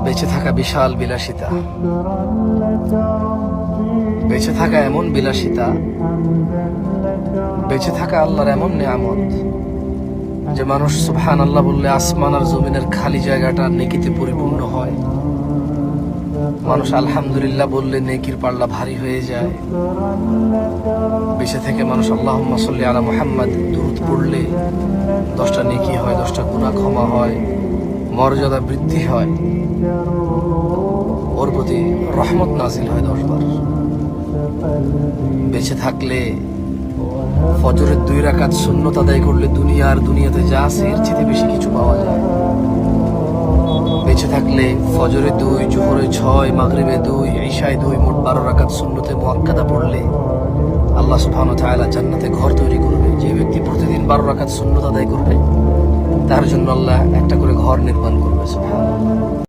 বেঁচে থাকা বিশাল বিলাসিতা, বেঁচে থাকা এমন বিলাসিতা, বেঁচে থাকা আল্লাহর এমন নিয়ামত যে মানুষ সুবহানাল্লাহ বললে আসমান আর জমিনের খালি জায়গাটা নেকিতে পরিপূর্ণ হয়। মানুষ আলহামদুলিল্লাহ বললে নেকির পাল্লা ভারী হয়ে যায়। বেঁচে থেকে মানুষ আল্লাহুম্মা সাল্লি আলা মুহাম্মাদ দুরূদ পড়লে 10টা নেকি হয়, 10টা গুনাহ ক্ষমা হয়, মর্যাদা বৃদ্ধি হয়, ওর প্রতি রহমত নাজিল হয় 10 বার। বেঁচে থাকলে ফজরের 2 রাকাত সুন্নত আদায় করলে দুনিয়াতে যা আছে এর চেয়ে বেশি কিছু পাওয়া যায়। বেঁচে থাকলে ফজরে 2, জোহরে 6, মাগরিবে 2, ইশায় 2, মোট 12 রাকাত সুন্নতে মুআক্কাদা পড়লে আল্লাহ সুবহানাহু ওয়া তাআলা জান্নাতে ঘর তৈরি করবে। যে ব্যক্তি প্রতিদিন 12 রাকাত সুন্নত আদায় করবে তার জন্য আল্লাহ একটা করে ঘর নির্মাণ করবে। সুবহানাল্লাহ।